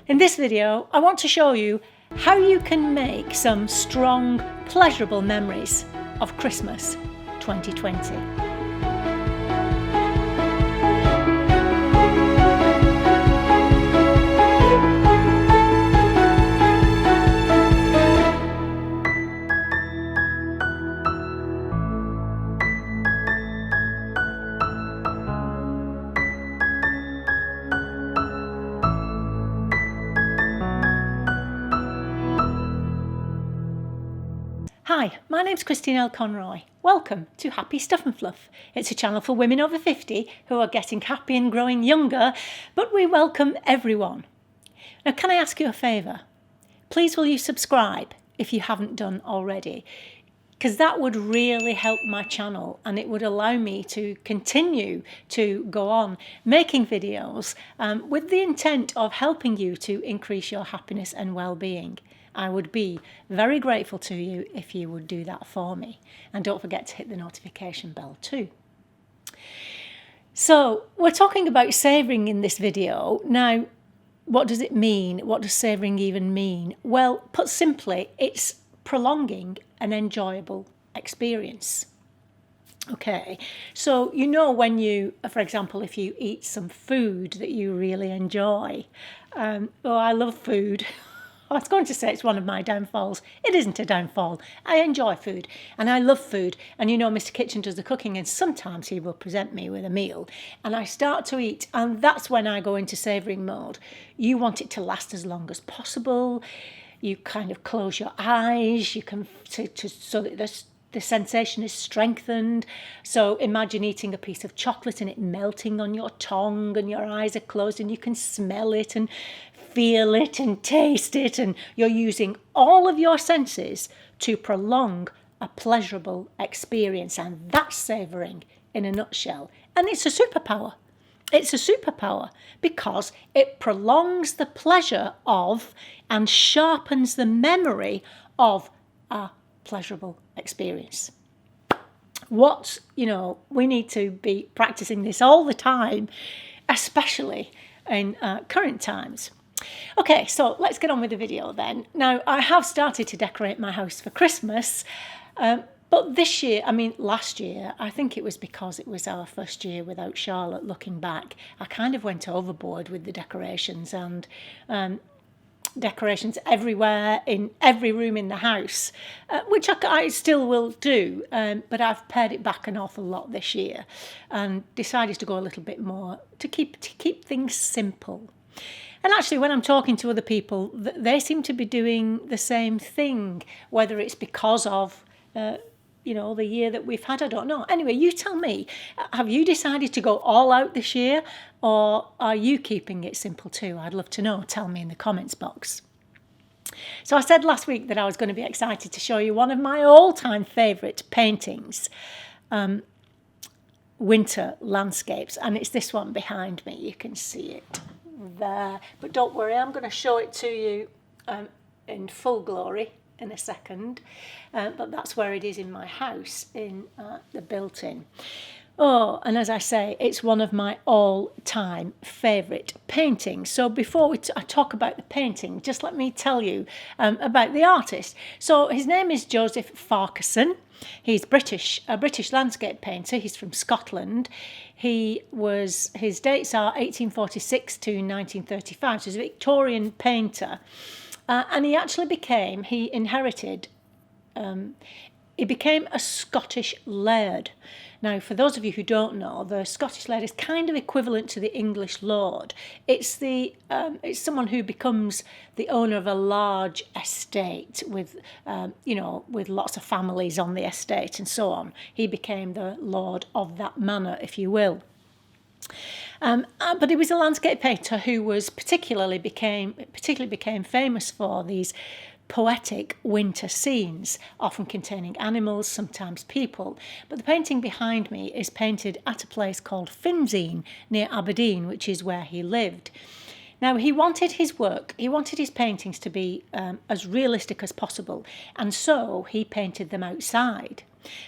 In this video, I want to show you how you can make some strong, pleasurable memories of Christmas 2020. Hi, my name's L Conroy. Welcome to Happy Stuff and Fluff. It's a channel for women over 50 who are getting happy and growing younger, but we welcome everyone. Now, can I ask you a favour? Please will you subscribe if you haven't done already? Because that would really help my channel and it would allow me to continue to go on making videos with the intent of helping you to increase your happiness and well-being. I would be very grateful to you if you would do that for me. And don't forget to hit the notification bell too. So we're talking about savouring in this video. Now, what does it mean? What does savouring even mean? Well, put simply, it's prolonging an enjoyable experience. Okay, so you know when you, for example, if you eat some food that you really enjoy. I love food. I was going to say it's one of my downfalls. It isn't a downfall. I enjoy food and I love food. And you know, Mr. Kitchen does the cooking and sometimes he will present me with a meal and I start to eat and that's when I go into savouring mode. You want it to last as long as possible. You kind of close your eyes. You can so that the sensation is strengthened. So imagine eating a piece of chocolate and it melting on your tongue and your eyes are closed and you can smell it and feel it and taste it, and you're using all of your senses to prolong a pleasurable experience, and that's savouring in a nutshell. And it's a superpower. It's a superpower because it prolongs the pleasure of and sharpens the memory of a pleasurable experience. We need to be practicing this all the time, especially in current times. Okay, so let's get on with the video then. Now, I have started to decorate my house for Christmas, but this year, last year, I think it was because it was our first year without Charlotte. Looking back, I kind of went overboard with the decorations and decorations everywhere, in every room in the house, which I still will do, but I've pared it back an awful lot this year and decided to go a little bit more to keep things simple. And actually, when I'm talking to other people, they seem to be doing the same thing, whether it's because of, the year that we've had, I don't know. Anyway, you tell me, have you decided to go all out this year or are you keeping it simple too? I'd love to know. Tell me in the comments box. So I said last week that I was going to be excited to show you one of my all-time favourite paintings, winter landscapes, and it's this one behind me. You can see it there, but don't worry, I'm going to show it to you in full glory in a second, but that's where it is in my house in the built-in. Oh, and as I say, it's one of my all-time favourite paintings. So before I talk about the painting, just let me tell you about the artist. So his name is Joseph Farquharson. He's a British landscape painter. He's from Scotland. His dates are 1846 to 1935. So he's a Victorian painter. And he became a Scottish laird. Now, for those of you who don't know, the Scottish laird is kind of equivalent to the English lord. It's someone who becomes the owner of a large estate with lots of families on the estate and so on. He became the lord of that manor, if you will. But he was a landscape painter who particularly became famous for these poetic winter scenes, often containing animals, sometimes people. But the painting behind me is painted at a place called Finzine near Aberdeen, which is where he lived. Now, he wanted his paintings to be as realistic as possible, and so he painted them outside.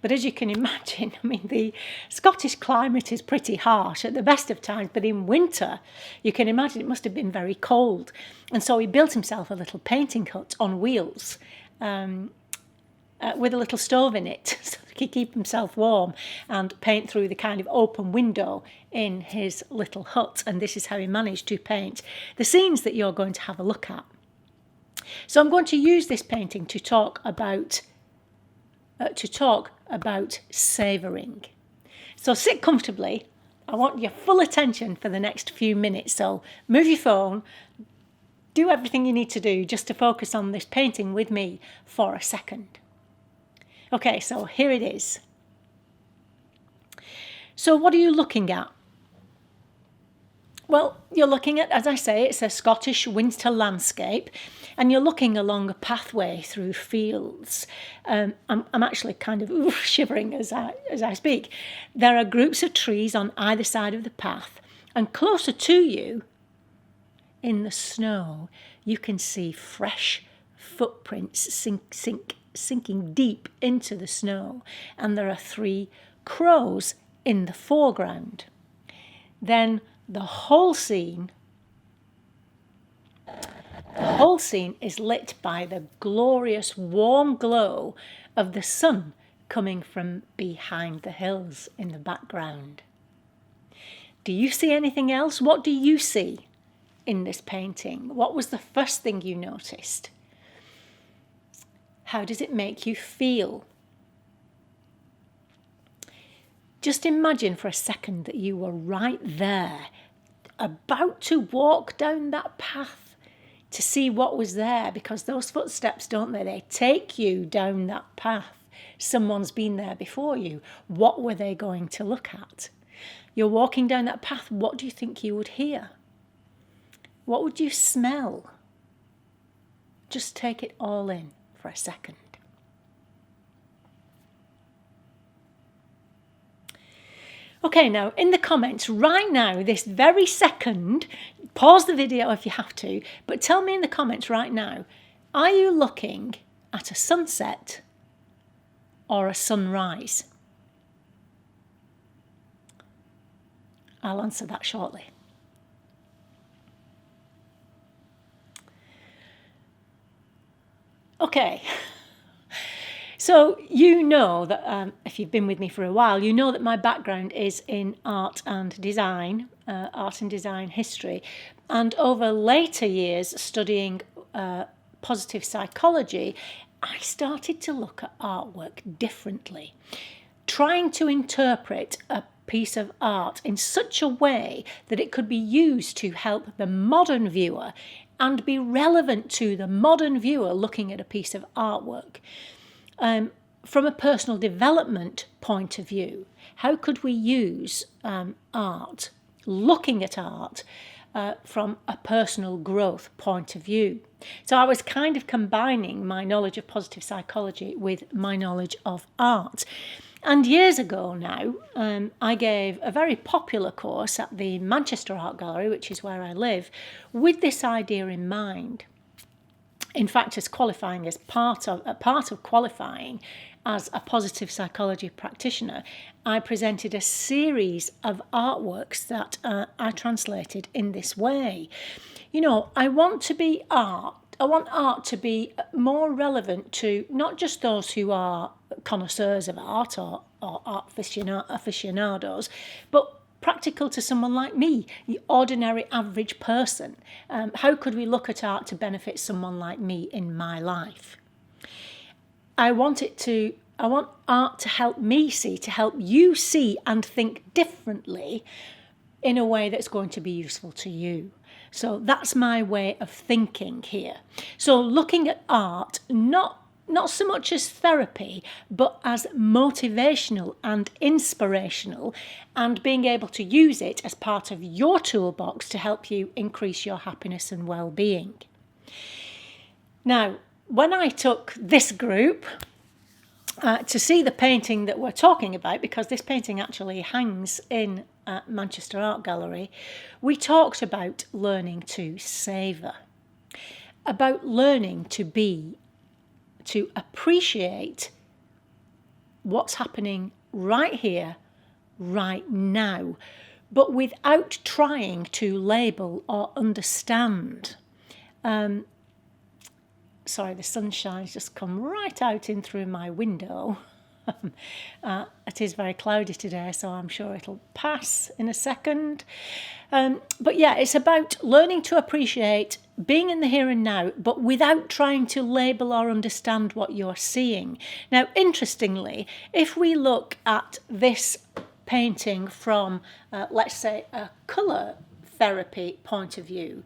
But as you can imagine, I mean, the Scottish climate is pretty harsh at the best of times, but in winter, you can imagine it must have been very cold. And so he built himself a little painting hut on wheels, with a little stove in it so he could keep himself warm and paint through the kind of open window in his little hut. And this is how he managed to paint the scenes that you're going to have a look at. So I'm going to use this painting to talk about savouring. So sit comfortably. I want your full attention for the next few minutes. So move your phone, do everything you need to do just to focus on this painting with me for a second. Okay, so here it is. So what are you looking at? Well, you're looking at, as I say, it's a Scottish winter landscape, and you're looking along a pathway through fields. I'm actually kind of shivering as I speak. There are groups of trees on either side of the path, and closer to you, in the snow, you can see fresh footprints sinking deep into the snow, and there are 3 crows in the foreground. Then the whole scene is lit by the glorious warm glow of the sun coming from behind the hills in the background. Do you see anything else? What do you see in this painting? What was the first thing you noticed? How does it make you feel? Just imagine for a second that you were right there, about to walk down that path to see what was there, because those footsteps, don't they? They take you down that path. Someone's been there before you. What were they going to look at? You're walking down that path. What do you think you would hear? What would you smell? Just take it all in for a second. Okay, now in the comments right now, this very second, pause the video if you have to, but tell me in the comments right now, are you looking at a sunset or a sunrise? I'll answer that shortly. Okay. So you know that if you've been with me for a while, you know that my background is in art and design history. And over later years studying positive psychology, I started to look at artwork differently, trying to interpret a piece of art in such a way that it could be used to help the modern viewer and be relevant to the modern viewer looking at a piece of artwork. From a personal development point of view, how could we use art, looking at art, from a personal growth point of view? So I was kind of combining my knowledge of positive psychology with my knowledge of art. And years ago now, I gave a very popular course at the Manchester Art Gallery, which is where I live, with this idea in mind. In fact, as qualifying as part of qualifying as a positive psychology practitioner, I presented a series of artworks that I translated in this way. You know, I want art to be more relevant to not just those who are connoisseurs of art or art aficionados, but practical to someone like me, the ordinary average person. How could we look at art to benefit someone like me in my life? I want art to help me see, to help you see and think differently in a way that's going to be useful to you. So that's my way of thinking here. So looking at art, not so much as therapy, but as motivational and inspirational, and being able to use it as part of your toolbox to help you increase your happiness and well-being. Now, when I took this group to see the painting that we're talking about, because this painting actually hangs in Manchester Art Gallery, we talked about learning to savour, about learning to appreciate what's happening right here, right now, but without trying to label or understand. Sorry, the sunshine's just come right out in through my window. It is very cloudy today, so I'm sure it'll pass in a second. But yeah, it's about learning to appreciate being in the here and now, but without trying to label or understand what you're seeing. Now, interestingly, if we look at this painting from, let's say, a colour therapy point of view,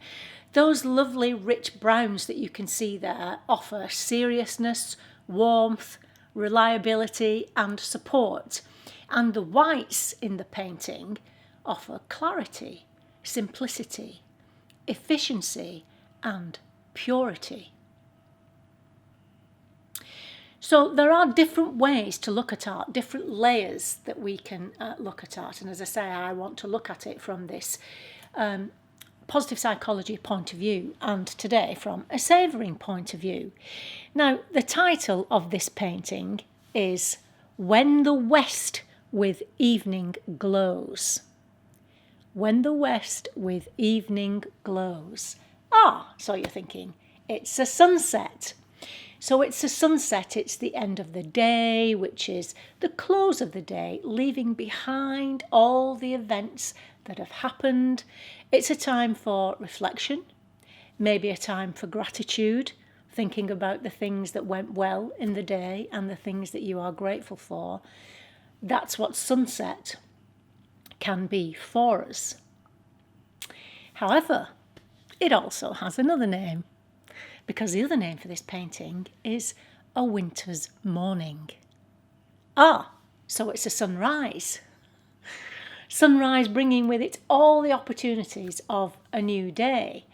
those lovely rich browns that you can see there offer seriousness, warmth, reliability and support. And the whites in the painting offer clarity, simplicity, efficiency and purity. So there are different ways to look at art, different layers that we can look at art. And as I say, I want to look at it from this positive psychology point of view, and today from a savouring point of view. Now, the title of this painting is When the West with Evening Glows. When the West with Evening Glows. So you're thinking, it's a sunset. So it's a sunset, it's the end of the day, which is the close of the day, leaving behind all the events that have happened. It's a time for reflection, maybe a time for gratitude, thinking about the things that went well in the day and the things that you are grateful for. That's what sunset can be for us. However, it also has another name, because the other name for this painting is A Winter's Morning. So it's a sunrise. Sunrise bringing with it all the opportunities of a new day,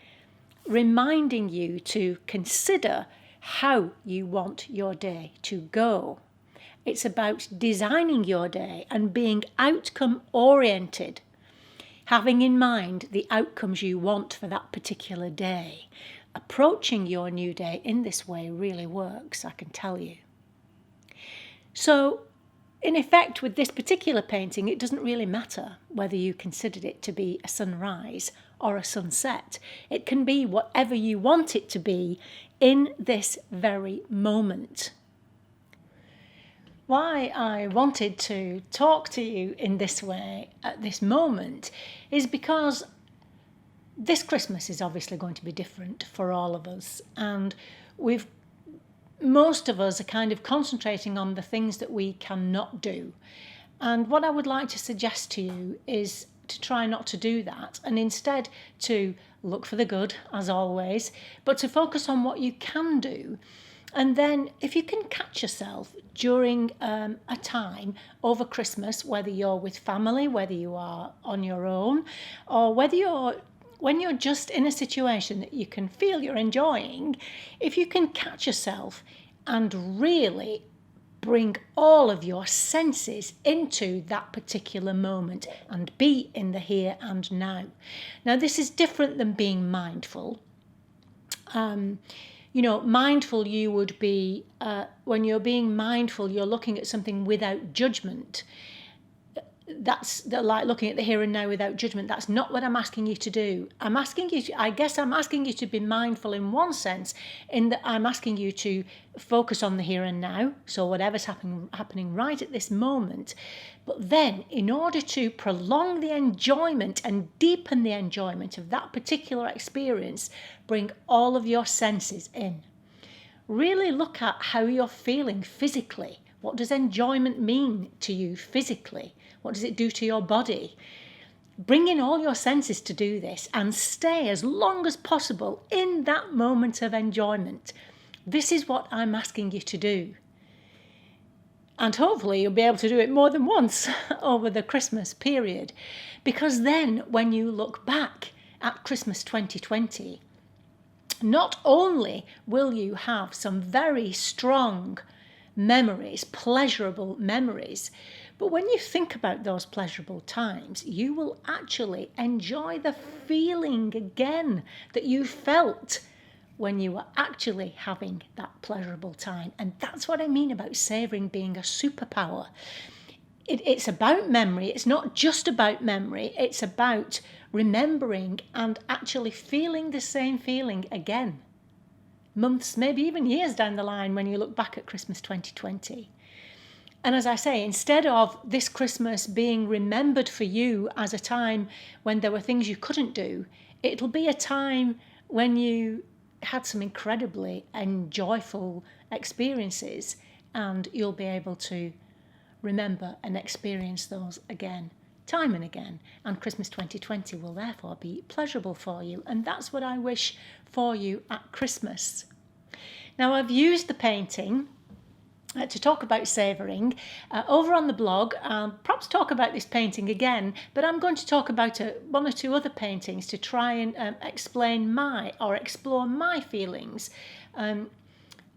reminding you to consider how you want your day to go. It's about designing your day and being outcome oriented, having in mind the outcomes you want for that particular day. Approaching your new day in this way really works, I can tell you. So, in effect, with this particular painting, it doesn't really matter whether you considered it to be a sunrise or a sunset. It can be whatever you want it to be in this very moment. Why I wanted to talk to you in this way at this moment is because this Christmas is obviously going to be different for all of us, and most of us are kind of concentrating on the things that we cannot do. And what I would like to suggest to you is to try not to do that, and instead to look for the good, as always, but to focus on what you can do. And then if you can catch yourself during a time over Christmas, whether you're with family, whether you are on your own, or when you're just in a situation that you can feel you're enjoying, if you can catch yourself and really bring all of your senses into that particular moment and be in the here and now. Now, this is different than being mindful. Mindful, you would be, when you're being mindful, you're looking at something without judgment. That's like looking at the here and now without judgment. That's not what I'm asking you to do. I'm asking you to be mindful in one sense, in that I'm asking you to focus on the here and now, so whatever's happening right at this moment. But then, in order to prolong the enjoyment and deepen the enjoyment of that particular experience, bring all of your senses in. Really look at how you're feeling physically. What does enjoyment mean to you physically? What does it do to your body? Bring in all your senses to do this and stay as long as possible in that moment of enjoyment. This is what I'm asking you to do. And hopefully you'll be able to do it more than once over the Christmas period. Because then when you look back at Christmas 2020, not only will you have some very strong memories, pleasurable memories, but when you think about those pleasurable times, you will actually enjoy the feeling again that you felt when you are actually having that pleasurable time. And that's what I mean about savouring being a superpower. It's about memory. It's not just about memory. It's about remembering and actually feeling the same feeling again. Months, maybe even years down the line when you look back at Christmas 2020. And as I say, instead of this Christmas being remembered for you as a time when there were things you couldn't do, it'll be a time when you had some incredibly joyful experiences, and you'll be able to remember and experience those again, time and again. And Christmas 2020 will therefore be pleasurable for you. And that's what I wish for you at Christmas. Now, I've used the painting to talk about savouring over on the blog. I'll perhaps talk about this painting again, but I'm going to talk about one or two other paintings to try and explore my feelings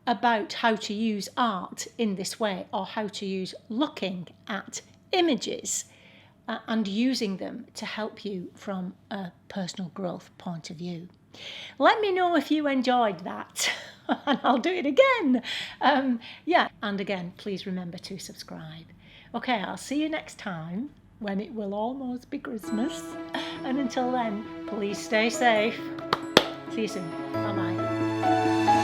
about how to use art in this way, or how to use looking at images and using them to help you from a personal growth point of view. Let me know if you enjoyed that. And I'll do it again. And again, please remember to subscribe. Okay, I'll see you next time when it will almost be Christmas. And until then, please stay safe. See you soon. Bye-bye.